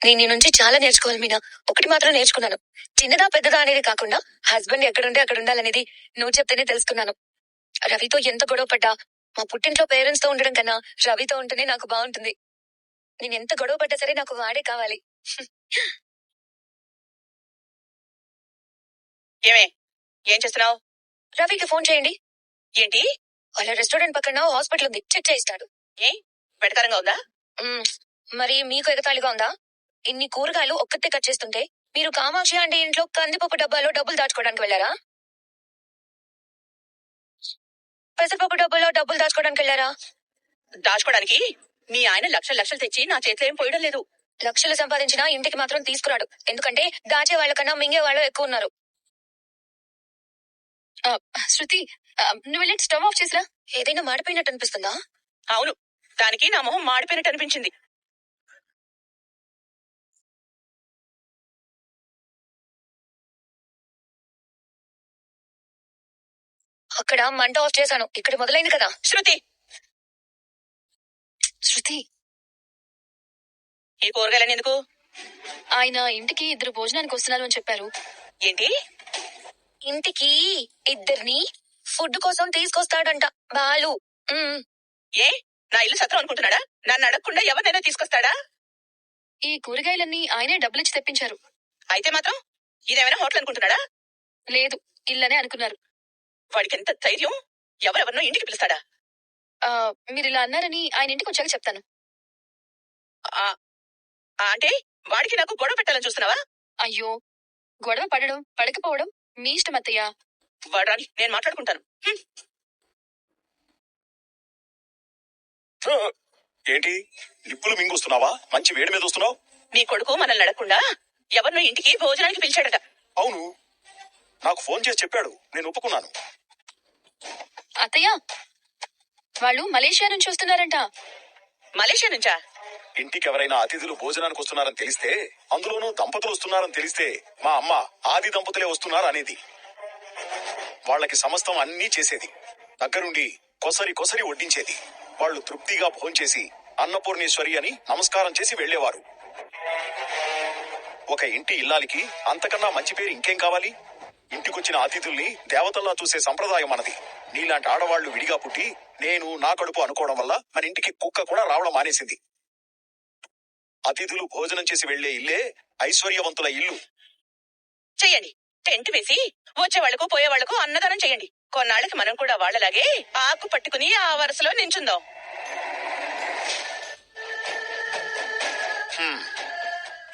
నేను నీ నుంచి చాలా నేర్చుకోవాలి మీనా. ఒకటి మాత్రం నేర్చుకున్నాను. చిన్నదా పెద్దదా అనేది కాకుండా హస్బెండ్ ఎక్కడుంటే అక్కడ ఉండాలనేది నువ్వు చెప్తేనే తెలుసుకున్నాను. రవితో ఎంత గొడవ పడ్డా మా పుట్టింట్లో పేరెంట్స్ తో ఉండడం కన్నా రవితో ఉంటేనే నాకు బాగుంటుంది. నేను ఎంత గొడవ పడ్డా సరే నాకు వాడే కావాలి. ఏమే ఏం చేస్తున్నావు? రవికి ఫోన్ చేయండి. ఏంటి? వాళ్ళ రెస్టారెంట్ పక్కన హాస్పిటల్ ఉంది, చెక్ చేయిస్తాడు. ఏ వెటకరంగా ఉందా? మరి మీకు ఎగతాళిగా ఉందా? ఇన్ని కూరగాయలు ఒక్కతే కట్ చేస్తుంటే మీరు కామాక్షి అంటే ఇంట్లో కందిపప్పు డబ్బాలో డబ్బులు దాచుకోవడానికి వెళ్ళారా? పెసరపప్పు డబ్బాలో డబ్బులు దాచుకోవడానికి వెళ్ళారా? దాచుకోవడానికి మీ ఆయన లక్షలు లక్షలు తెచ్చి నా చేతిలో ఏం పోయడం లేదు. లక్షలు సంపాదించినా ఇంటికి మాత్రం తీసుకురాడు. ఎందుకంటే దాచే వాళ్ళకన్నా మింగే వాళ్ళు ఎక్కువ ఉన్నారు. శృతి, నువ్వు వెళ్ళి స్టవ్ ఆఫ్ చేసిరా. ఏదైనా మాడిపోయినట్టు అనిపిస్తుందా? అవును, దానికి నా మొహం మాడిపోయినట్టు అనిపించింది. అక్కడ మంట ఆఫ్ చేశాను, ఇక్కడ మొదలైంది కదా. శృతి, శృతి, ఈ కూరగాయలని ఎందుకు? ఆయన ఇంటికి 2 భోజనానికి వస్తున్నారు అని చెప్పారు. ఏంటి? ఇంటికి 2 ఫుడ్ కోసం తీసుకొస్తాడంట బాలు. ఏ నా ఇల్లు సత్రం అనుకుంటున్నాడా? నన్ను అడగకుండా ఎవరినైనా తీసుకొస్తాడా? ఈ కూరగాయలన్నీ ఆయనే డబ్బులిచ్చి తెప్పించారు. అయితే మాత్రం ఇదేమైనా హోటల్ అనుకుంటున్నాడా? లేదు, ఇల్లనే అనుకున్నారు. వాడికి ఎంత ధైర్యం! ఎవరెవరినో ఇంటికి పిలుస్తాడా? మీరు ఇలా అన్నారని ఆయన ఇంటికి వచ్చాక చెప్తాను. అంటే వాడికి నాకు గొడవ పెట్టాలని చూస్తున్నావా? అయ్యో, గొడవ పడడం పడకపోవడం మీ ఇష్టం అత్తయ్య. వాడాని నేను మాట్లాడుకుంటాను. ఏంటి నిప్పులు మింగొస్తున్నావా? మంచి వేడి మీద వస్తున్నావు. నీ కొడుకు మనల్ని అడగకుండా ఎవరినో ఇంటికి భోజనానికి పిలిచాడట. అవును, నాకు ఫోన్ చేసి చెప్పాడు, నేను ఒప్పుకున్నాను. అత్తయ్య, వాళ్ళు మలేషియా నుంచి వస్తున్నారంట. మలేషియా నుంచా? ఇంటికి ఎవరైనా అతిథులు భోజనానికి వస్తున్నారని తెలిస్తే, అందులోనూ దంపతులు వస్తున్నారని తెలిస్తే మా అమ్మ ఆది దంపతులే వస్తున్నారు అనేది. వాళ్ళకి సమస్తం అన్నీ చేసేది, దగ్గరుండి కొసరి కొసరి వడ్డించేది. వాళ్ళు తృప్తిగా భోంచేసి అన్నపూర్ణేశ్వరి అని నమస్కారం చేసి వెళ్లేవారు. ఒక ఇంటి ఇల్లాలికి అంతకన్నా మంచి పేరు ఇంకేం కావాలి? ఇంటికొచ్చిన అతిథుల్ని దేవతల్లా చూసే సంప్రదాయం మనది. నీలాంటి ఆడవాళ్లు విడిగా పుట్టి నేను నా కడుపు అనుకోవడం వల్ల మన ఇంటికి కుక్క కూడా రావడం మానేసింది. అతిథులు భోజనం చేసి వెళ్లే ఇల్లే ఐశ్వర్యవంతుల ఇల్లు. చెయ్యండి, టెంట్ వేసి వచ్చే వాళ్లకు పోయే వాళ్లకు అన్నదానం చెయ్యండి. కొన్నాళ్ళకి మనం కూడా వాళ్లలాగే ఆకు పట్టుకుని ఆ వరుసలో నించుందాం.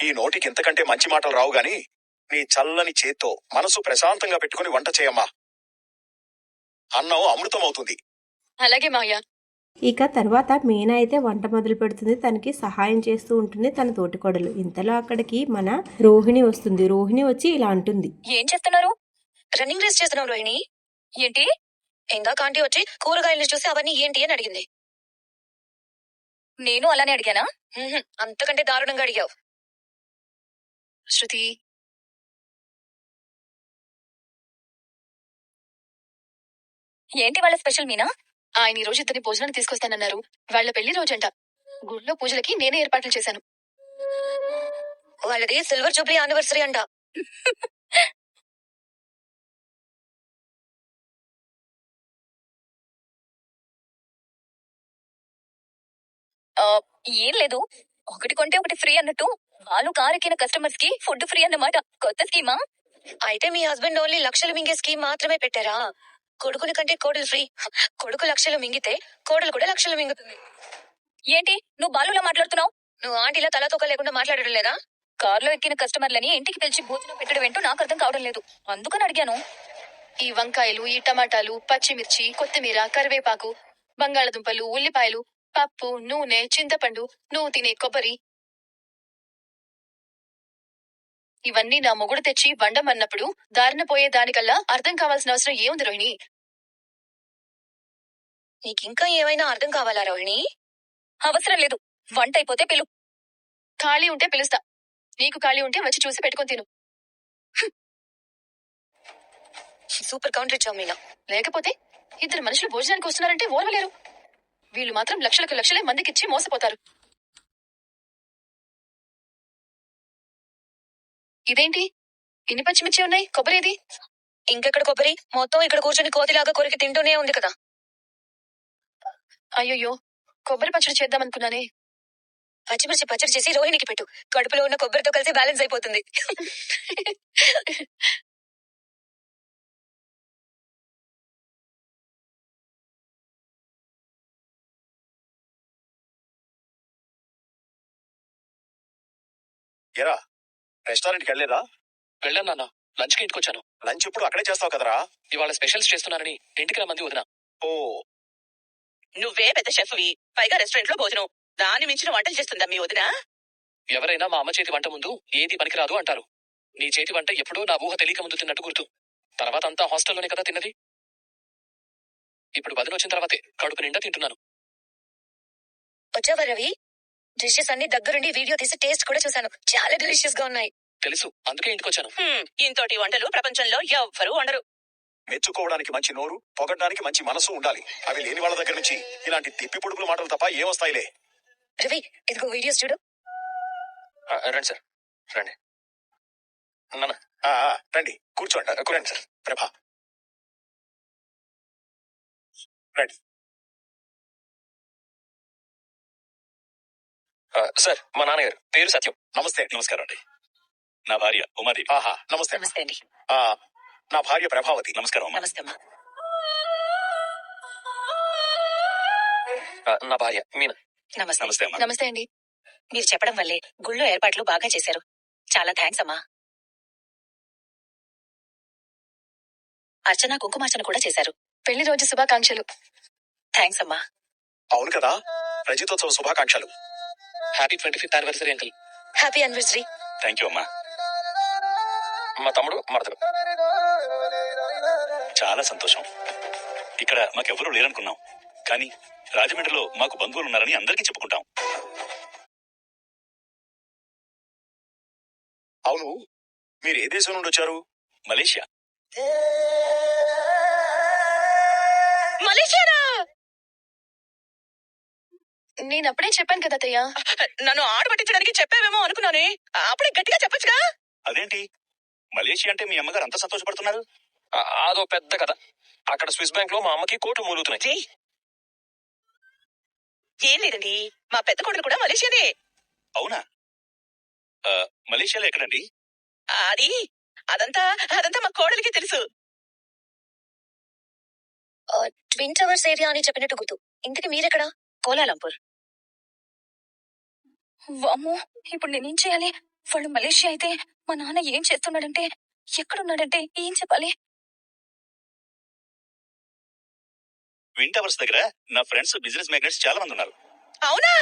ఈ నోటికి ఇంతకంటే మంచి మాటలు రావు గాని నీ చల్లని చేత్తో మనసు ప్రశాంతంగా పెట్టుకుని వంట చేయమ్మా. అన్నం అమృతం అవుతుంది. అలాగే మాయా. ఇక తర్వాత మీనా అయితే వంట మొదలు పెడుతుంది. తనకి సహాయం చేస్తూ ఉంటుంది తన తోటికోడలు. ఇంతలో అక్కడికి మన రోహిణి వస్తుంది. రోహిణి వచ్చి ఇలా అంటుంది, ఏం చేస్తున్నారు? రన్నింగ్ రేస్ చేస్తున్నావు రోహిణి. ఏంటి? ఇందాక ఆంటీ వచ్చి కూరగాయలు చూసి అవన్నీ ఏంటి అని అడిగింది. నేను అలానే అడిగానా? అంతకంటే దారుణంగా అడిగావు. శృతి, ఏంటి వాళ్ళ స్పెషల్ మీనా? ఆయన ఈ రోజు ఇద్దరిని భోజనానికి తీసుకొస్తానన్నారు. వాళ్ళ పెళ్లి రోజంట. గుడిలో పూజలకి నేనే ఏర్పాట్లు చేశాను. వాళ్ళది సిల్వర్ జూబ్లీ యానివర్సరీ అంట. ఏం లేదు, ఒకటి కొంటే ఒకటి ఫ్రీ అన్నట్టు వాళ్ళు కారు ఎక్కిన కస్టమర్స్ కి ఫుడ్ ఫ్రీ అన్నమాట. కొత్త స్కీమా? అయితే మీ హస్బెండ్ ఓన్లీ లక్షలు మింగే స్కీమ్ మాత్రమే పెట్టారా? కొడుకుని కంటే కోడలు ఫ్రీ. కొడుకు లక్షలు మింగితే కోడలు కూడా లక్షలు మింగుతుంది. ఏంటి నువ్వు బాలులా మాట్లాడుతున్నావు? నువ్వు ఆంటీలా తలతోక లేకుండా మాట్లాడడం లేదా? కారులో ఎక్కిన కస్టమర్లని ఇంటికి పిలిచి భోజనం పెట్టడం ఏంటో నాకు అర్థం కావడం లేదు, అందుకని అడిగాను. ఈ వంకాయలు, ఈ టమాటాలు, పచ్చిమిర్చి, కొత్తిమీర, కరివేపాకు, బంగాళదుంపలు, ఉల్లిపాయలు, పప్పు, నూనె, చింతపండు, నువ్వు తినే కొబ్బరి, ఇవన్నీ నా మొగుడు తెచ్చి వండమన్నప్పుడు దారిన పోయే దానికల్లా అర్థం కావాల్సిన అవసరం ఏముంది రోహిణి? నీకింకా ఏమైనా అర్థం కావాలా రోహిణి? అవసరం లేదు, వంట అయిపోతే పిలు. ఖాళీ ఉంటే పిలుస్తా, నీకు ఖాళీ ఉంటే వచ్చి చూసి పెట్టుకొని తిను. సూపర్ కౌంటర్ ఇచ్చావు మీనా. లేకపోతే 2 మనుషులు భోజనానికి వస్తున్నారంటే ఓర్వలేరు. వీళ్ళు మాత్రం లక్షలకు లక్షలే మందికిచ్చి మోసపోతారు. ఇదేంటి ఇన్ని పచ్చిమిర్చి ఉన్నాయి? కొబ్బరి ఏది? ఇంకెక్కడ కొబ్బరి? మొత్తం ఇక్కడ కూర్చొని కోతిలాగా కొరికి తింటూనే ఉంది కదా. అయ్యయ్యో, కొబ్బరి పచ్చడి చేద్దాం అనుకున్నానే. పచ్చిమిర్చి పచ్చడి చేసి రోహిణికి పెట్టు. కడుపులో ఉన్న కొబ్బరితో కలిసి బ్యాలెన్స్ అయిపోతుంది. ఎరా రెస్టారెంట్కి వెళ్ళలేదా? వెళ్ళాను నాన్న, లంచ్ కి ఇంటికి వచ్చాను. లంచ్ ఇప్పుడు అక్కడే చేస్తావు కదరా? ఇవాళ స్పెషల్స్ చేస్తున్నానని ఇంటికి రమ్మంది వదిన. ఓ, నువ్వే పెద్ద షెఫ్వి, పైగా రెస్టారెంట్ లో భోజనం. దాన్ని మించిన వంటలు చేస్తుందా మీ వదిన? ఎవరైనా మా అమ్మ చేతి వంట ముందు ఏది పనికిరాదు అంటారు. నీ చేతి వంట ఎప్పుడూ నా ఊహ తెలియక ముందు తిన్నట్టు గుర్తు. తర్వాత అంతా హాస్టల్లోనే కదా తిన్నది. ఇప్పుడు వదిన వచ్చిన తర్వాతే కడుపు నిండా తింటున్నాను. వచ్చావా రవి? డిషెస్ అన్ని దగ్గరుండి వీడియో తీసి టేస్ట్ కూడా చూసాను. చాలా డెలిషియస్ గా ఉన్నాయి. తెలుసు, అందుకే ఇంటికి వచ్చాను. ఇంతోటి వంటలు ప్రపంచంలో ఎవ్వరూ వండరు. మెచ్చుకోవడానికి మంచి నోరు, పొగడ్డానికి మంచి మనసు ఉండాలి. అవి లేని వాళ్ళ దగ్గర నుంచి ఇలాంటి తిప్పి పొడుపుల మాటలు తప్ప ఏమొస్తాయిలే. రవి, ఇదిగో వీడియోస్ చూడు. రండి సార్, రండి. నాన్న, రండి కూర్చోండి. రండి సార్. ప్రభా రండి. సార్ మా నాన్నగారు పేరు సత్యం. నమస్తే అండి. నమస్కారం అండి. నా భార్య ఉమాదేవి. ఆహా, నమస్తే. నమస్తే అండి. ఆ, నా భార్య ప్రభావతి. నమస్కారం అమ్మా. నమస్తే అమ్మా. నా భార్య మీనా. నమస్తే. నమస్తే అమ్మా. నమస్తే అండి. మీరు చెప్పడం వల్లే గుళ్ళో ఏర్పాట్లు బాగా చేశారు. చాలా థ్యాంక్స్ అమ్మా. అర్చన కుంకుమార్చన కూడా చేశారు. పెళ్లి రోజు శుభాకాంక్షలు. థ్యాంక్స్ అమ్మా. అవును కదా, రజితోత్సవ శుభాకాంక్షలు. Happy 25th anniversary uncle. Happy anniversary. Thank you అమ్మా. మా తమ్ముడు మరదలు. చాలా సంతోషం. ఇక్కడ మాకెవరూ లేరనుకున్నాం, కానీ రాజమండ్రిలో మాకు బంధువులు ఉన్నారని అందరికీ చెప్పుకుంటాం. అవును, మీరు ఏ దేశం నుండి వచ్చారు? మలేషియా. మలేషియానా? నేను అప్పుడే చెప్పాను కదా అత్తయ్య. నన్ను ఆడబట్టించడానికి చెప్పావేమో అనుకున్నానే. అప్పుడే గట్టిగా చెప్పొచ్చుగా. అదేంటి, మలేషియా అంటే మీ అమ్మగారు అంత సంతోషపడుతున్నారు? అదో పెద్ద కథ. అక్కడ స్విస్ బ్యాంక్ లో మా అమ్మకి కోట్లు మూలుగుతున్నాయి. జై. ఏం లేదండి, మా పెద్ద కొడుకు కూడా మలేషియానే. అవునా? మలేషియాలో ఎక్కడండి? అది అదంతా అదంతా మా కోడలికి తెలుసు. ట్విన్ టవర్స్ ఏరియా అని చెప్పినట్టు గుర్తు. ఇంతకి మీరెక్కడా? కోలాలంపూర్. వామ్మో, ఇప్పుడు నేనేం చేయాలి? వాళ్ళు మలేషియా అయితే మా నాన్న ఏం చేస్తున్నాడంటే, ఎక్కడున్నాడంటే ఏం చెప్పాలి? ట్విన్ టవర్స్ దగ్గర నా ఫ్రెండ్స్ బిజినెస్ మ్యాగ్నెట్స్ చాలా మంది ఉన్నారు. అవునా?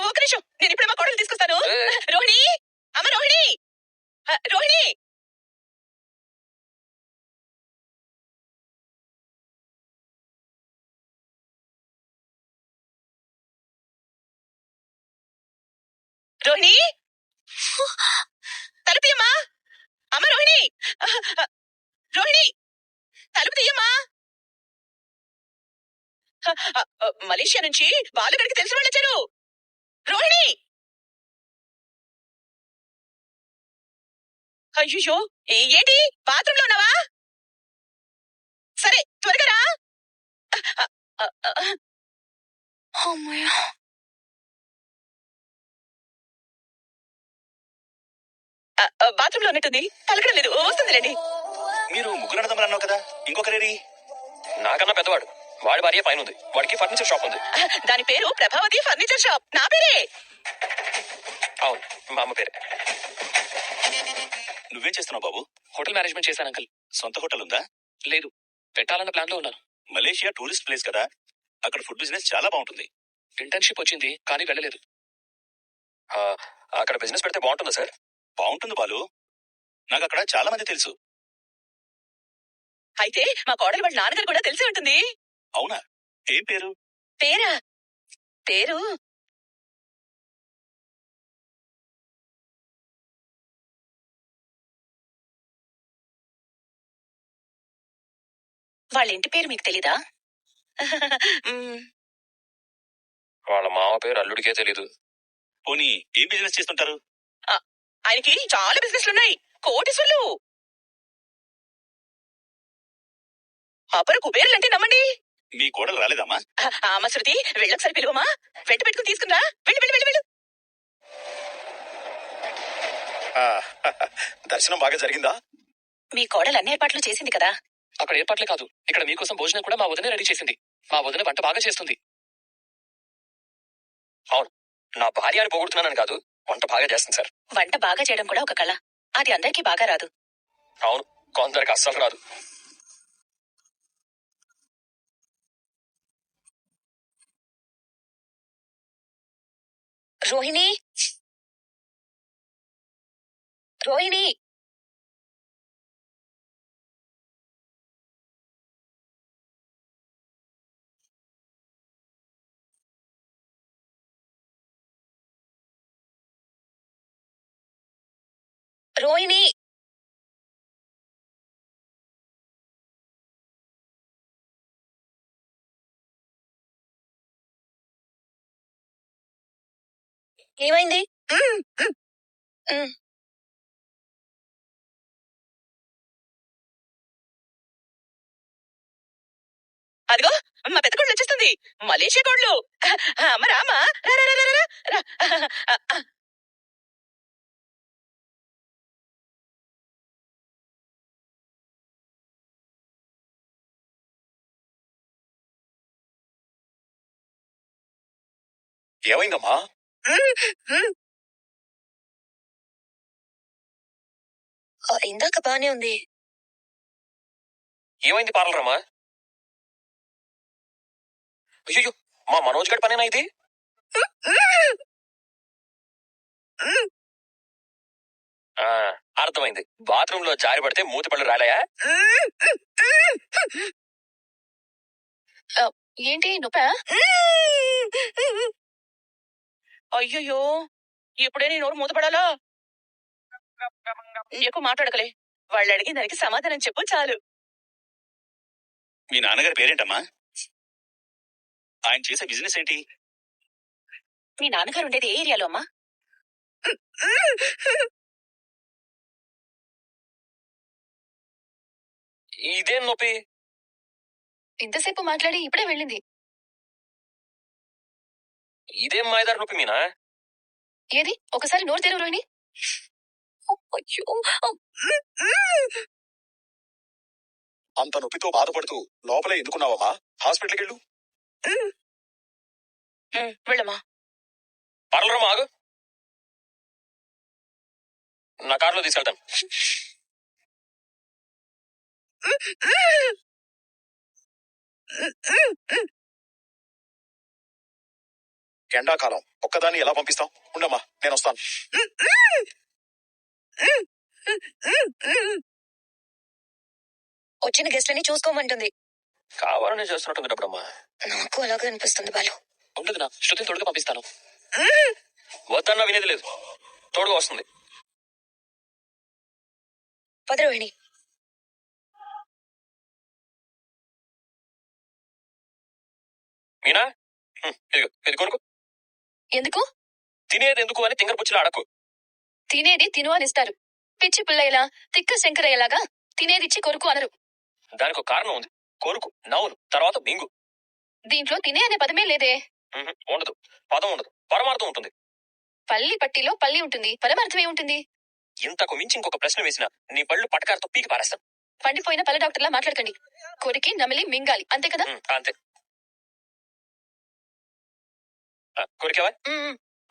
ఒక నిమిషం, నేను ఇప్పుడే మా కోడలు తీసుకొస్తాను. రోహిణి, అమ్మ రోహిణి, రోహిణి. రోహిణి, తలుపు తీయమ్మా. అమ్మ రోహిణి, రోహిణి, తలుపు తీయమ్మా. మలేషియా నుంచి బాలుగడికి తెలిసిన వాళ్ళు వచ్చారు. రోహిణి. అయ్యో, ఏంటి బాత్రూంలో ఉన్నావా? సరే త్వరగా రా. అమ్మయ్య, బాత్రూంలో ఉన్నట్టుంది, పలకడం లేదు. వస్తుందిలేండి. మీరు ముగ్గురు అన్నదమ్ములు అన్నావు కదా, ఇంకొకరేరి? నాకన్నా పెద్దవాడు, వాడి భార్య పైన ఉంది. వాడికి ఫర్నిచర్ షాప్ ఉంది. దాని పేరు ప్రభావతి ఫర్నిచర్ షాప్. నా పేరే. అవును, మా అమ్మ పేరే. నువ్వేం చేస్తున్నావు బాబు? హోటల్ మేనేజ్మెంట్ చేశాను అంకుల్. సొంత హోటల్ ఉందా? లేదు, పెట్టాలన్న ప్లాన్ లో ఉన్నాను. మలేషియా టూరిస్ట్ ప్లేస్ కదా, అక్కడ ఫుడ్ బిజినెస్ చాలా బాగుంటుంది. ఇంటర్న్షిప్ వచ్చింది కానీ వెళ్ళలేదు. అక్కడ బిజినెస్ పెడితే బాగుంటుందా సార్? బాగుంటుంది బాలు, నాకు అక్కడ చాలా మంది తెలుసు. అయితే మా కోడలి వాళ్ళ నాన్నగారు కూడా తెలిసి ఉంటుంది. అవునా? ఏం పేరు? పేరా? పేరు వాళ్ళ ఇంటి పేరు మీకు తెలీదా? వాళ్ళ మామ పేరు అల్లుడికే తెలీదు. పోనీ ఏం బిజినెస్ చేస్తుంటారు? ఆయనకి చాలా బిజినెస్లు ఉన్నాయి, కోటీశ్వర్లు. అపర కుబేర్లంటే నమ్మండి. మీ కోడలు రాలేదమ్మా? అమ్మ శృతి, వెళ్ళొకసారి పిలువమ్మా. వెంట పెట్టుకుని తీసుకురా. వెళ్ళు వెళ్ళు వెళ్ళు వెళ్ళు. ఆ, దర్శనం బాగా జరిగిందా? మీ కోడలు అన్ని ఏర్పాట్లు చేసింది కదా. అక్కడ ఏర్పాట్లే కాదు, ఇక్కడ మీకోసం భోజనం కూడా మా వదిన రెడీ చేసింది. మా వదిన వంట బాగా చేస్తుంది. అవును, నా భార్య అని పొగుడుతున్నానని కాదు, వంట బాగా చేస్తుంది సార్. వంట బాగా చేయడం కూడా ఒక కళ. అది అందరికీ బాగా రాదు. అవును, కొందరికి అస్సలు రాదు. రోహిణి, రోహిణి, రోహిణి. ఏమైంది? ఉమ్. అదిగో మా పెద్ద కోళ్ళు వచ్చేస్తుంది. మలేషియా కోళ్ళు. అమ్మ రామా, రా రా రా రా రా. ఏమైందమ్మా? ఇందాక బానే ఉంది. ఏమైంది పార్లరమ్మా? అయ్యో, మా మనోజ్ గడి పనేనా ఇది? ఆ, అర్థమైంది. బాత్రూమ్ లో జారి పడితే మూతి పళ్ళు రాలాయా? ఏంటి నొప్పా? అయ్యయ్యో, ఇప్పుడే నీ నోరు మూతపడాలా? ఎక్కువ మాట్లాడకలే. వాళ్ళు అడిగిన దానికి సమాధానం చెప్పు చాలు. మీ నాన్నగారి పేరేంటమ్మా? ఆయన చేసే బిజినెస్ ఏంటి? మీ నాన్నగారు ఉండేది ఏ ఏరియాలో అమ్మా? ఇదేం నొప్పి? ఇంతసేపు మాట్లాడి ఇప్పుడే వెళ్ళింది. ఇదేం మాయదారి నొప్పి మీనా? ఏది ఒకసారి నోరు తెరువు రోహిణి. అయ్యో, అంత నొప్పితో బాధపడుతూ లోపలే ఎందుకున్నావమ్మా? హాస్పిటల్కి వెళ్ళు. వెళ్ళమ్మా. పార్లరమ్మా ఆగు, నా కారులో తీసుకెళ్తాను. ఎండాకాలం ఒక్కదాన్ని ఎలా పంపిస్తాం? ఉండమ్మా, నేను వస్తాను. వచ్చిన గెస్ట్లని చూసుకోమంటుంది. కావాలనే చేస్తున్నట్టుంది డబ్బమ్మా. నాకు అలాగే అనిపిస్తుంది బాలు. ఉండదు నా శృతిని తోడుగా పంపిస్తాను. వద్దన్నా వినేది లేదు, తోడుగా వస్తుంది. పద రోహిణి. మీనా, ఇదిగో ఇది కొనుక్కో. ఎందుకు? తినేది ఎందుకు అని తింగరపుచ్చిలో అడకు. తినేది తిను అని ఇస్తారు. పిచ్చి పిల్లయ్యలా, తిక్క శంకరయ్యలాగా తినేదిచ్చి కొరుకు అనరు. దానికి ఒక కారణం ఉంది. కొరుకు, నవ్వును, తర్వాత మింగు. దీంట్లో తినే అనే పదమే లేదే. ఉండదు, పదం ఉండదు, పరమార్థం ఉంటుంది. పల్లి పట్టిలో పల్లి ఉంటుంది, పరమార్థం ఏముంటుంది? ఇంతకు మించి ఇంకొక ప్రశ్న వేసిన నీ పళ్ళు పటకారతో పీకి పారేస్తాను. పండిపోయిన పల్లె డాక్టర్లా మాట్లాడకండి. కొరికి నమిలి మింగాలి, అంతే కదా? అంతే. కొరికావా?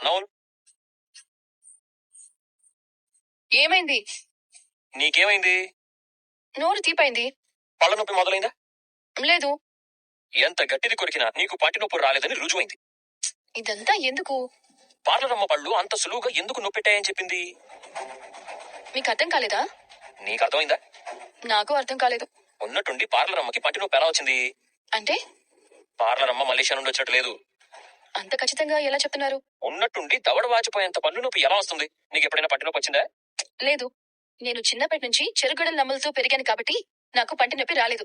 నవ్వును. ఏమైంది? నీకేమైంది? నోరు తీపైంది. పళ్ళ నొప్పి మొదలైందా? లేదు. ఎంత గట్టిది కొరికినా నీకు పంటి నొప్పి రాలేదని రుజువైంది. ఇదంతా ఎందుకు? పార్లరమ్మ పళ్ళు అంత సులువుగా ఎందుకు నొప్పెట్టాయని చెప్పింది. మీకు అర్థం కాలేదా? నీకు అర్థమైందా? నాకు అర్థం కాలేదు. ఉన్నట్టుండి పార్లరమ్మకి పంటి నొప్పి ఎలా వచ్చింది? అంటే పార్లరమ్మ మలేషియా నుండి వచ్చినట్టు లేదు. అంత ఖచ్చితంగా ఎలా చెప్తున్నారు? ఉన్నట్టుండి దవడ వాచిపోయేంత పళ్ళు నొప్పి ఎలా వస్తుంది? నీకు ఎప్పుడైనా పంటి నొప్పి వచ్చిందా? లేదు. నేను చిన్నప్పటి నుంచి చెరుగడలు నమ్ములతో పెరిగాను కాబట్టి నాకు పంటి నొప్పి రాలేదు.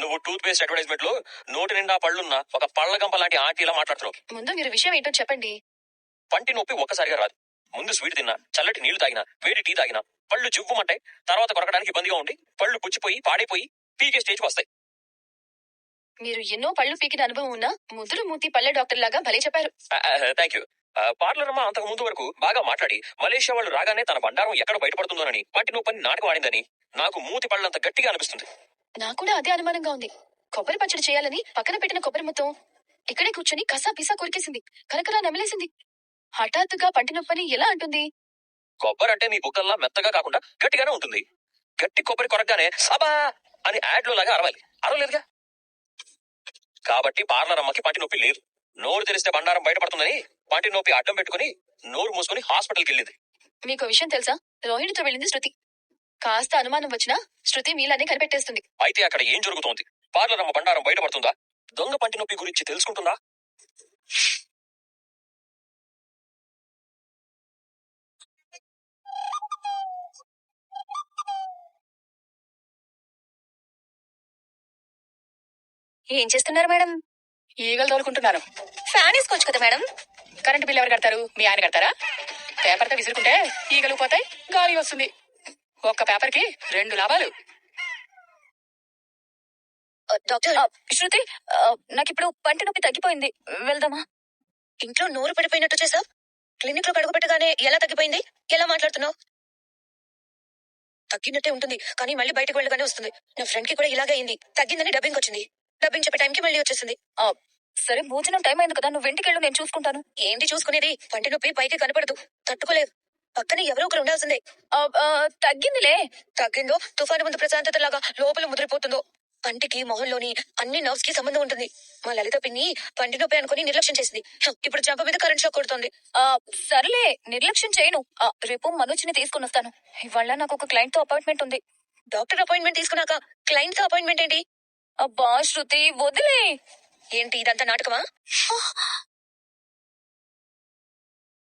నువ్వు టూత్ పేస్ట్ అడ్వర్టైజ్మెంట్ లో నోటి నిండా పళ్ళున్న ఒక పళ్ళ గంప లాంటి ఆంటీ ఇలా మాట్లాడుతున్నావు. ముందు మీరు విషయం ఏంటో చెప్పండి. పంటి నొప్పి ఒక్కసారిగా రాదు. ముందు స్వీట్ తిన్నా, చల్లటి నీళ్లు తాగినా, వేడి టీ తాగినా పళ్ళు జివ్వమంటాయి. తర్వాత కొరకడానికి ఇబ్బందిగా ఉండి పళ్ళు పుచ్చిపోయి పాడైపోయి పీకే స్టేజ్కి వస్తాయి. మీరు ఎన్నో పళ్ళు పీకిన అనుభవం ఉన్న ముదురు మూతి పల్లె డాక్టర్ లాగా భలే చెప్పారు. Thank you. పార్లర్ అమ్మ అంతకు ముందు వరకు బాగా మాట్లాడి మలేషియా వాళ్ళు రాగానే తన బండారం ఎక్కడ బయటపడుతుందోనని వంటి నొప్పని నాటకం ఆడిందని నాకు మూతి పళ్ళంత గట్టిగా అనిపిస్తుంది. నాకు కూడా అదే అనుమానంగా ఉంది. కొబ్బరి పచ్చడి చేయాలని పక్కన పెట్టిన కొబ్బరి మొత్తం ఇక్కడే కూర్చొని కసా పిసా కొరికేసింది, కరకరా నమిలేసింది. హఠాత్తుగా పంటి నొప్పని ఎలా అంటుంది? కొబ్బరి అంటే నీ బుగ్గల్లా మెత్తగా కాకుండా గట్టిగానే ఉంటుంది. గట్టి కొబ్బరి కొరకగానే అబా అని యాడ్ లో లాగా అరవలేదుగా. కాబట్టి పార్లర్ అమ్మకి పంటి నొప్పి లేదు. నోరు తెరిస్తే బండారం బయటపడుతుందని పంటి నొప్పి అడ్డం పెట్టుకుని నోరు మూసుకుని హాస్పిటల్కి వెళ్ళింది. మీకు విషయం తెలుసా? రోహిణితో వెళ్ళింది శృతి. కాస్త అనుమానం వచ్చినా శృతి మీలానే కనిపెట్టేస్తుంది. అయితే అక్కడ ఏం జరుగుతోంది? పార్లర్ అమ్మ బండారం బయటపడుతుందా? దొంగ పంటి నొప్పి గురించి తెలుసుకుంటుందా? ఏం చేస్తున్నారు మేడం? ఈగలు తోలుకుంటున్నాను. ఫ్యాన్ వేసుకోవచ్చు కదా మేడం. కరెంట్ బిల్ ఎవరు కడతారు? మీ ఆయన కడతారా? పేపర్తో విసురుకుంటే ఈగలు పోతాయి, గాలి వస్తుంది. ఒక్క పేపర్ కి 2 లాభాలు. డాక్టర్, శృతి, నాకిప్పుడు పంటి నొప్పి తగ్గిపోయింది. వెళ్దామా? ఇంట్లో నోరు పడిపోయినట్టు చేసావు. క్లినిక్ లో కడుగు పెట్టగానే ఎలా తగ్గిపోయింది? ఎలా మాట్లాడుతున్నావు? తగ్గినట్టే ఉంటుంది కానీ మళ్ళీ బయటకు వెళ్ళగానే వస్తుంది. నా ఫ్రెండ్ కి కూడా ఇలాగే అయింది. తగ్గిందని డబ్బింగ్ వచ్చింది. డబ్బింగ్ చెప్పే టైంకి మళ్ళీ వచ్చేసింది. సరే, భోజనం టైం అయింది కదా, నువ్వు ఇంటికి వెళ్ళు, నేను చూసుకుంటాను. ఏంటి చూసుకునేది? పంటి నొప్పి పైకి కనపడదు, తట్టుకోలేదు. పక్కన ఎవరో ఒకరు ఉండాల్సిందే. తగ్గిందిలే. తగ్గిందో తుఫాను ముందు ప్రశాంతత లాగా లోపల ముదిరిపోతుందో. పంటికి మొహంలోని అన్ని నర్వ్స్ కి సంబంధం ఉంటుంది. మా లలిత పిన్ని పంటి నొప్పి అనుకుని నిర్లక్ష్యం చేసింది. ఇప్పుడు చెంప మీద కరెంట్ షాక్ కొడుతుంది. సర్లే, నిర్లక్ష్యం చేయను. రేపు మనోజ్ని తీసుకుని వస్తాను. ఇవాళ నాకు ఒక క్లయింట్ తో అపాయింట్మెంట్ ఉంది. డాక్టర్ అపాయింట్మెంట్ తీసుకున్నాక క్లయింట్ తో అపాయింట్మెంట్ ఏంటి? అబ్బా శృతి, వదిలే. ఏంటి ఇదంతా నాటకమా?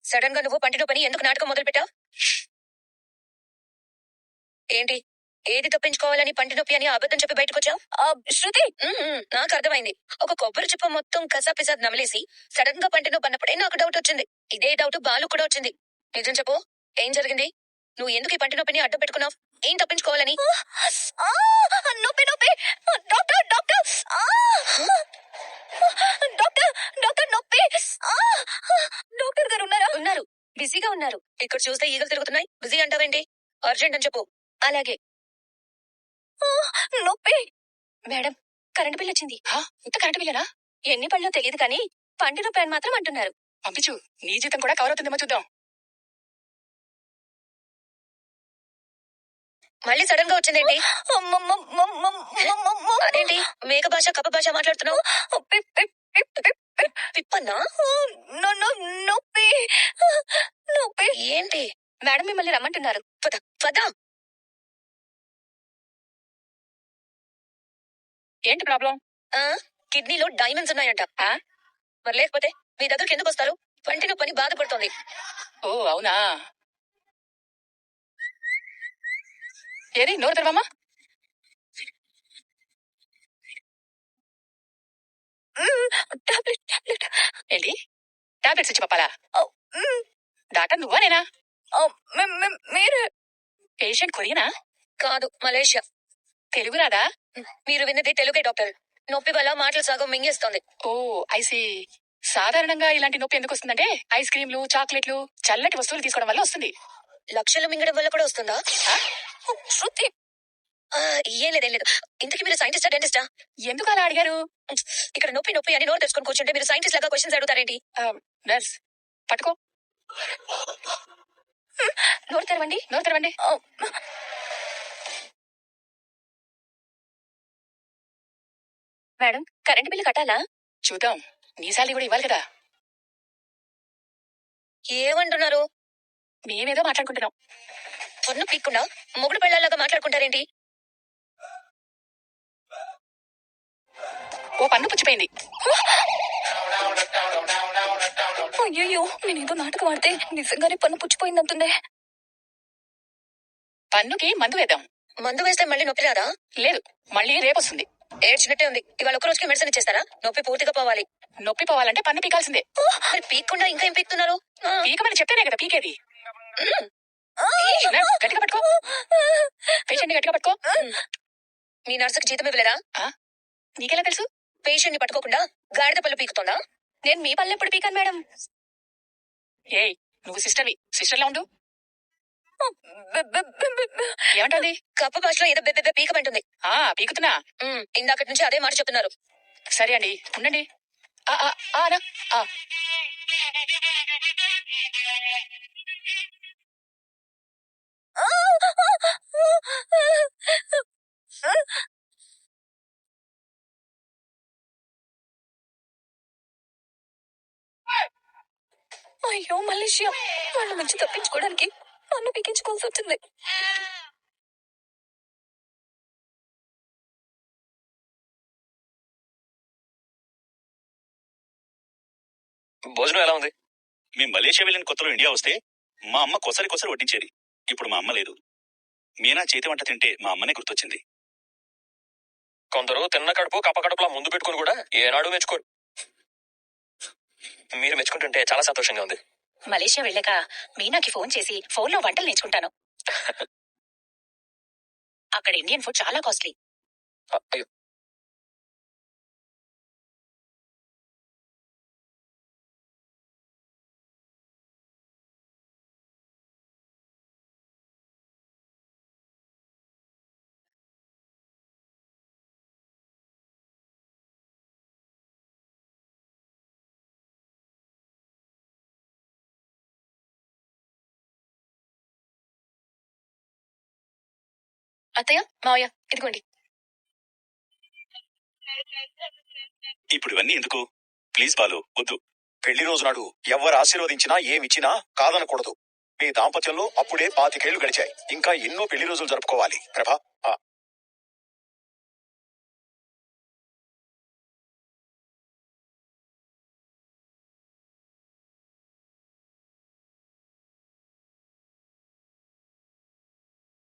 సడన్ గా నువ్వు పంటి నొప్పని ఎందుకు నాటకం మొదలు పెట్టావు? ఏంటి ఏది తప్పించుకోవాలని పంటి నొప్పి అని అబద్ధం చెప్పి బయటకు వచ్చావు? శృతి, నాకు అర్థమైంది. ఒక కొబ్బరి చిప్ప మొత్తం కసాపిసాద్ నమిలేసి సడన్ గా పంటి నొప్పి అన్నప్పుడే నాకు డౌట్ వచ్చింది. ఇదే డౌట్ బాలు కూడా వచ్చింది. నిజం చెప్పు, ఏం జరిగింది? నువ్వు ఎందుకు ఈ పంటి నొప్పిని అడ్డం పెట్టుకున్నావు? ఏం తప్పించుకోవాలని? నొప్పి నొప్పి. డాక్టర్ డాక్టర్ డాక్టర్ డాక్టర్ నొప్పి. డాక్టర్ గారు ఉన్నారా? ఉన్నారు, బిజీగా ఉన్నారు. ఇక్కడ చూస్తే ఈగలు తిరుగుతున్నాయి. బిజీ అంటావేంటి? అర్జెంట్ అని చెప్పు. అలాగే. నొప్పి. మేడం, కరెంట్ బిల్ వచ్చింది. ఇంత కరెంట్ బిల్లేనా? ఎన్ని పళ్ళు తెలియదు కానీ పంటి నొప్పి అని మాత్రం అంటున్నారు. పంపించు, నీ జీతం కూడా కవర్ అవుతుందేమో చూద్దాం. మళ్ళీ సడన్ గా వచ్చిందేంటి? అదేంటి మేక భాష కప్ప భాష మాట్లాడుతున్నావు? పిప్పన్నా? నొప్పి నొప్పి. ఏంటి? మేడం మిమ్మల్ని రమ్మంటున్నారు. పద. ఏంటి ప్రాబ్లం? కిడ్నీలో డైమండ్స్ ఉన్నాయంట. మరి లేకపోతే మీ దగ్గరికి ఎందుకు వస్తారు? పంటి నొప్పని బాధపడుతోంది. ఓ అవునా? ఏది నోరు తెరవమ్మా. ఏంటి టాబ్లెట్స్ ఇచ్చి పంపాలా? డాక్టర్ నువ్వా నేనా? మీరు పేషెంట్ కొరియనా? కాదు, మలేషియా. తెలుగు రాదా? మీరు విన్నది తెలుగే డాక్టర్. నొప్పి వల్ల మాటలు సగం మింగేస్తోంది. ఓ ఐసీ. సాధారణంగా ఇలాంటి నొప్పి ఎందుకు వస్తుందంటే ఐస్ క్రీమ్లు, చాక్లెట్లు, చల్లటి వస్తువులు తీసుకోవడం వల్ల వస్తుంది. లక్షలు మింగడం వల్ల కూడా వస్తుందా? శృతి, ఏం లేదు. ఇంతకీ మీరు సైంటిస్టా డెంటిస్టా? ఎందుకు అలా అడిగారు? ఇక్కడ నొప్పి నొప్పి అని నోరు తెచ్చుకొని కూర్చుంటే మీరు సైంటిస్ట్ లాగా క్వశ్చన్స్ అడుగుతారేంటి? నర్స్ పట్టుకో. నోరు తెరవండి. నోరు తెరవండి. మేడం, కరెంట్ బిల్లు కట్టాలా? చూద్దాం, నీ శాలరీ కూడా ఇవ్వాలి కదా. ఏమంటున్నారు? మేమేదో మాట్లాడుకుంటున్నాం. పన్ను పీక్కుండా మొగుడు పెళ్ళాలాగా మాట్లాడుకుంటారేంటి? ఓ పన్ను పుచ్చిపోయింది. అయ్యో, నేనేదో నాటకం ఆడితే నిజంగానే పన్ను పుచ్చిపోయిందంటుందే. పన్నుకి మందు వేద్దాం. మందు వేస్తే మళ్ళీ నొప్పి రాదా? లేదు, మళ్ళీ రేపు వస్తుంది. ఏడ్చినట్టే ఉంది. ఇవాళ ఒక రోజుకి మెడిసిన్ ఇచ్చేస్తారా? నొప్పి పూర్తిగా పోవాలి. నొప్పి పోవాలంటే పన్ను పీకాల్సిందే. మరి పీక్కుండా ఇంకా ఏం పీక్తున్నారు? పీకమని చెప్తేనే కదా పీకేది. గట్టిగా పట్టుకో. పేషెంట్ ని గట్టిగా పట్టుకో. మీ నర్సుకి జీతం ఇవ్వలేదా? నీకెలా తెలుసు? పేషెంట్ ని పట్టుకోకుండా గాడిద పళ్ళు పీకుతుందా? నేను మీ పళ్ళు ఎప్పుడు పీకాను మేడం? ఏయ్, నువ్వు సిస్టర్లా ఉండు. ఏమంటుంది? కప్పు భాషలో ఏదో బెబ్బెబ్బె పీకమంటుంది. పీకుతున్నా. ఇందాకటి నుంచి అదే మాట చెప్తున్నారు. సరే అండి, ఉండండి. అయ్యో మలేషియా, వాళ్ళ నుంచి తప్పించుకోవడానికి నన్ను పీకించుకోవాల్సి వచ్చింది. భోజనం ఎలా ఉంది? మేము మలేషియా వెళ్ళిన కొత్తలో ఇండియా వస్తే మా అమ్మ కొసరి కొసరి వడ్డించేది. ఇప్పుడు మా అమ్మ లేదు. మీనా చేతి వంట తింటే మా అమ్మనే గుర్తొచ్చింది. కొందరు తిన్న కడుపు కప్ప కడుపులా ముందు పెట్టుకుని కూడా ఏనాడు మెచ్చుకోరు. మీరు మెచ్చుకుంటుంటే చాలా సంతోషంగా ఉంది. మలేషియా వెళ్ళాక మీనాకి ఫోన్ చేసి ఫోన్లో వంటలు నేర్చుకుంటాను. అక్కడ ఇండియన్ ఫుడ్ చాలా కాస్ట్లీ. అయ్యో, అత్తయ్య, మావయ్య, ఇదిగోండి. ఇప్పుడు ఇవన్నీ ఎందుకు? ప్లీజ్ బాలు, వద్దు. పెళ్లి రోజు నాడు ఎవరు ఆశీర్వదించినా ఏమిచ్చినా కాదనకూడదు. మీ దాంపత్యంలో అప్పుడే 25 ఏళ్లు గడిచాయి. ఇంకా ఎన్నో పెళ్లి రోజులు జరుపుకోవాలి. ప్రభా,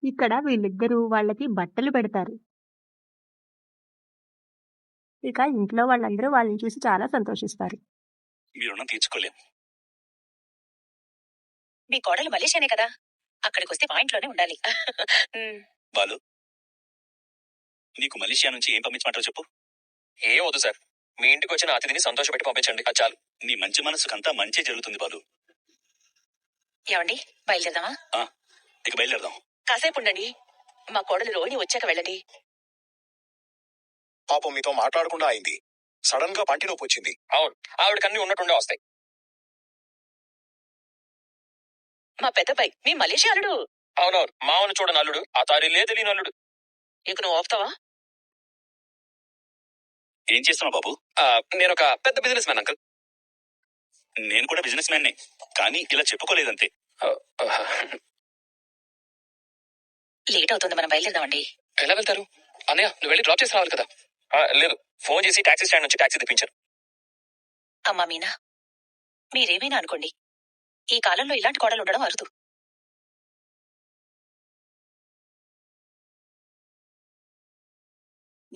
ఇక్కడ వీళ్ళిద్దరూ వాళ్ళకి బట్టలు పెడతారు. ఇక ఇంట్లో వాళ్ళందరూ వాళ్ళని చూసి చాలా సంతోషిస్తారు. మీ రుణం తీర్చుకోలేం. మీ కోడలు మలేషియానే కదా, అక్కడికి వస్తే మా ఇంట్లోనే ఉండాలి. బాలు, నీకు మలేషియా నుంచి ఏం పంపించమంటారో చెప్పు. ఏం వద్దు సార్. మీ ఇంటికి వచ్చిన అతిథిని సంతోషపెట్టి పంపించండి, అది చాలు. నీ మంచి మనసుకంతా మంచి జరుగుతుంది బాలు. ఏమండి, బయలుదేరదామా? ఇక బయలుదేరదాం. కాసేపు ఉండండి. మా కోడలు రోహిణి వచ్చాక వెళ్ళండి. పాపం మీతో మాట్లాడకుండా అయింది. సడన్ గా పంటి నొప్పి వచ్చింది. అవును, ఆవిడకి అన్ని ఉన్నట్టుండే వస్తాయి. మా పెద్దబ్బాయి మీ మలేషియా అల్లుడు. అవునవును, మావను చూడని అల్లుడు, ఆ తారీలే తెలియని అల్లుడు. ఇక నువ్వు ఆపుతావా? ఏం చేస్తున్నావు బాబు? నేను ఒక పెద్ద బిజినెస్ మ్యాన్ అంకుల్. నేను కూడా బిజినెస్ మ్యాన్నే, కానీ ఇలా చెప్పుకోలేదంతే. లేట్ అవుతుంది, మనం బయలుదేరదామండి. ఎలా వెళ్తారు? అన్నయ్య, నువ్వు వెళ్ళి డ్రాప్ చేసి రావాలి కదా. లేదు, ఫోన్ చేసి టాక్సీ స్టాండ్ నుంచి టాక్సీ తెప్పించాను. అమ్మా మీనా, మీరేమైనా అనుకోండి, ఈ కాలంలో ఇలాంటి కోడలు ఉండడం అరుదు.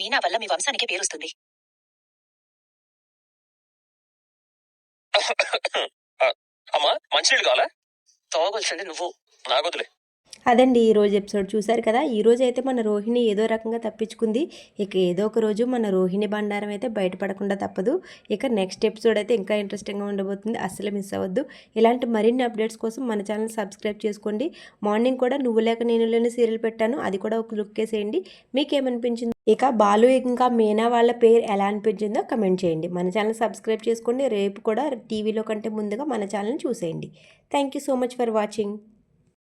మీనా వల్ల మీ వంశానికి పేరుస్తుంది. అమ్మా, మంచినీళ్ళు కావాలా? తాగొల్సింది నువ్వు. నాకొద్దులే. అదండి ఈరోజు ఎపిసోడ్ చూశారు కదా. ఈరోజు అయితే మన రోహిణి ఏదో రకంగా తప్పించుకుంది. ఇక ఏదో ఒక రోజు మన రోహిణి బండారం అయితే బయటపడకుండా తప్పదు. ఇక నెక్స్ట్ ఎపిసోడ్ అయితే ఇంకా ఇంట్రెస్టింగ్గా ఉండబోతుంది, అస్సలు మిస్ అవ్వద్దు. ఇలాంటి మరిన్ని అప్డేట్స్ కోసం మన ఛానల్ సబ్స్క్రైబ్ చేసుకోండి. మార్నింగ్ కూడా నువ్వు లేక నేను లేని సీరియల్ పెట్టాను, అది కూడా ఒక లుక్ వేసేయండి. మీకేమనిపించింది? ఇక బాలు ఇంకా మీనా వాళ్ళ పేరు ఎలా అనిపించిందో కమెంట్ చేయండి. మన ఛానల్ సబ్స్క్రైబ్ చేసుకోండి. రేపు కూడా టీవీలో కంటే ముందుగా మన ఛానల్ని చూసేయండి. Thank you so much for watching.